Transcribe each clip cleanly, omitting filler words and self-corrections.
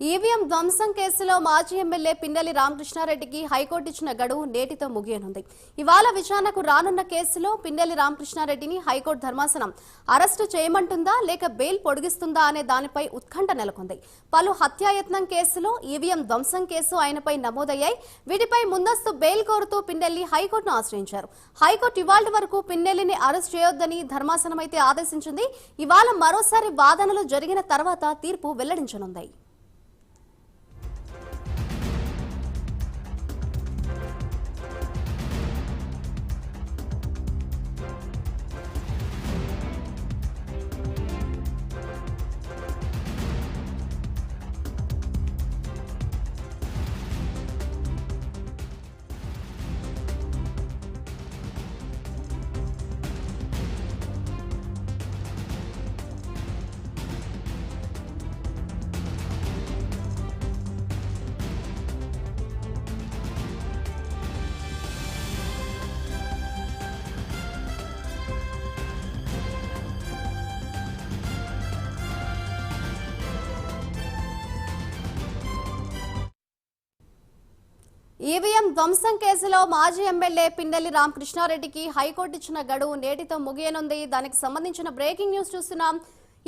EVM ధ్వంసం కేసులో మాజీ ఎమ్మెల్యే పిన్నెల్లి రామకృష్ణారెడ్డికి హైకోర్టు ఇచ్చిన గడువు నేటితో ముగియనుంది. ఇవాళ విచారణకు రానున్న కేసులో పిన్నెల్లి రామకృష్ణారెడ్డిని హైకోర్టు ధర్మాసనం అరెస్టు చేయమంటుందా లేక బెయిల్ పొడిగిస్తుందా అనే దానిపై ఉత్కంఠ నెలకొంది. పలు హత్యాయత్నం కేసులో ఈవీఎం ధ్వంసం కేసు ఆయనపై నమోదయ్యాయి. వీటిపై ముందస్తు బెయిల్ కోరుతూ పిన్నెల్లి హైకోర్టును ఆశ్రయించారు. హైకోర్టు ఇవాళ వరకు పిన్నెల్లిని అరెస్ట్ చేయొద్దని ధర్మాసనం అయితే ఆదేశించింది. ఇవాళ మరోసారి వాదనలు జరిగిన తర్వాత తీర్పు వెల్లడించనుంది. ఈవీఎం ధ్వంసం కేసులో మాజీ ఎమ్మెల్యే పిన్నెల్లి రామకృష్ణారెడ్డికి హైకోర్టు ఇచ్చిన గడువు నేటితో ముగియనుంది. దానికి సంబంధించిన బ్రేకింగ్ న్యూస్ చూస్తున్నాం.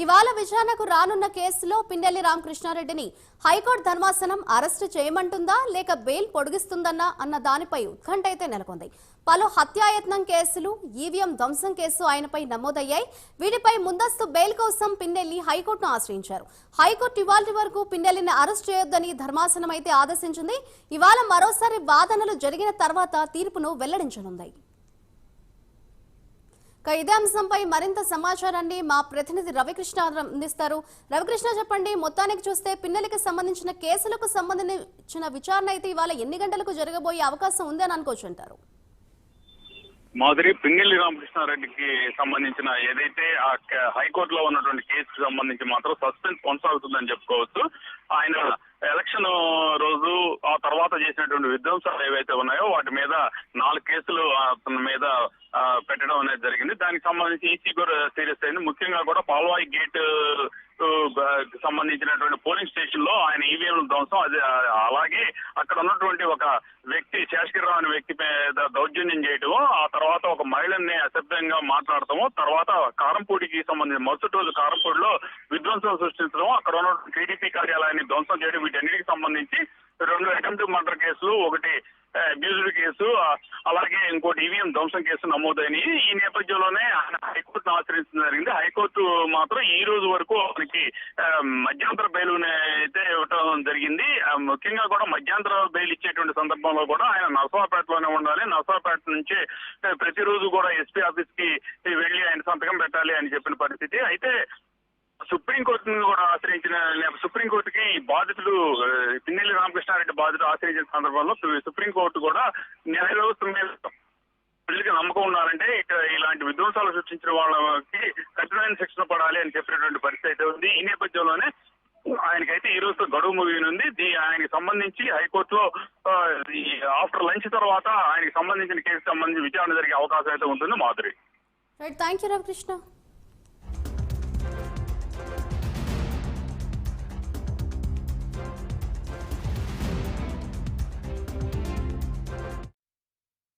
ఇవాళ విచారణకు రానున్న కేసులో పిన్నెల్లి రామకృష్ణారెడ్డిని హైకోర్టు ధర్మాసనం అరెస్టు చేయమంటుందా లేక బెయిల్ పొడిగిస్తుందన్నా అన్న దానిపై ఉత్కంఠ అయితే నెలకొంది. పలు హత్యాయత్నం కేసులు, ఈవీఎం ధ్వంసం కేసు ఆయనపై నమోదయ్యాయి. వీటిపై ముందస్తు బెయిల్ కోసం పిన్నెల్లి హైకోర్టును ఆశ్రయించారు. హైకోర్టు ఇవాళ వరకు పిన్నెల్లిని అరెస్ట్ చేయొద్దని ధర్మాసనం అయితే ఆదేశించింది. ఇవాళ మరోసారి వాదనలు జరిగిన తర్వాత తీర్పును వెల్లడించనుంది. ఇదే అంశంపై మరింత సమాచారాన్ని మా ప్రతినిధి రవికృష్ణ అందిస్తారు. రవికృష్ణ, చెప్పండి, మొత్తానికి చూస్తే పిన్నెల్లికి సంబంధించిన కేసులకు సంబంధించిన విచారణ అయితే ఇవాళ ఎన్ని గంటలకు జరగబోయే అవకాశం ఉందని అనుకోవచ్చు అంటారు? మాదిరి పిన్నెల్లి రామకృష్ణారెడ్డికి సంబంధించిన ఏదైతే ఆ హైకోర్టులో ఉన్నటువంటి కేసుకు సంబంధించి మాత్రం సస్పెన్స్ కొనసాగుతుందని చెప్పుకోవచ్చు. ఆయన ఎలక్షన్ రోజు ఆ తర్వాత చేసినటువంటి విధ్వంసాలు ఏవైతే ఉన్నాయో వాటి మీద 4 కేసులు అతని మీద పెట్టడం అనేది జరిగింది. దానికి సంబంధించి ఈసీ కూడా సీరియస్ అయింది. ముఖ్యంగా కూడా పాల్వాయి గేట్ సంబంధించినటువంటి పోలింగ్ స్టేషన్ లో ఆయన ఈవీఎం ధ్వంసం, అది అలాగే అక్కడ ఉన్నటువంటి ఒక వ్యక్తి శేషగిరిరావు అనే వ్యక్తి మీద దౌర్జన్యం చేయటము, ఆ తర్వాత ఒక మహిళని అసభ్యంగా మాట్లాడటము, తర్వాత కారంపూడికి సంబంధించి మరుసటి రోజు కారంపూడిలో విధ్వంసం సృష్టించడం, అక్కడ ఉన్న టీడీపీ కార్యాలయాన్ని ధ్వంసం చేయడం, వీటన్నిటికి సంబంధించి 2 అటెంప్ట్ మర్డర్ కేసులు, ఒకటి అబ్యూజ్డ్ కేసు, అలాగే ఇంకోటి ఈవీఎం ధ్వంసం కేసు నమోదైనవి. ఈ నేపథ్యంలోనే ఆయన హైకోర్టును ఆశ్రయించడం జరిగింది. హైకోర్టు మాత్రం ఈ రోజు వరకు మనకి మధ్యంతర బెయిల్ అయితే ఇవ్వడం జరిగింది. ముఖ్యంగా కూడా మధ్యంతర బెయిల్ ఇచ్చేటువంటి సందర్భంలో కూడా ఆయన నర్సాపేటలోనే ఉండాలి. నర్సాపేట నుంచి ప్రతిరోజు కూడా ఎస్పీ ఆఫీస్ కి వెళ్లి ఆయన సంతకం పెట్టాలి అని చెప్పిన పరిస్థితి. అయితే సుప్రీంకోర్టును కూడా సుప్రీంకోర్టుకి బాధితులు పిన్నెల్లి రామకృష్ణారెడ్డి బాధితులు ఆశ్రయించిన సందర్భంలో సుప్రీంకోర్టు కూడా న్యాయ వ్యవస్థ మీద ప్రజలకు నమ్మకం ఉన్నారంటే ఇలాంటి విధ్వంసాలు సృష్టించిన వాళ్ళకి కఠినమైన శిక్షణ పడాలి అని చెప్పినటువంటి పరిస్థితి అయితే ఉంది. ఈ నేపథ్యంలోనే ఆయనకైతే ఈ రోజుతో గడువు ముగియనుంది. ఆయనకి సంబంధించి హైకోర్టులో ఆఫ్టర్ లంచ్ తర్వాత ఆయనకి సంబంధించిన కేసు సంబంధించి విచారణ జరిగే అవకాశం అయితే ఉంటుంది. Madhuri, thank you Ravikrishna.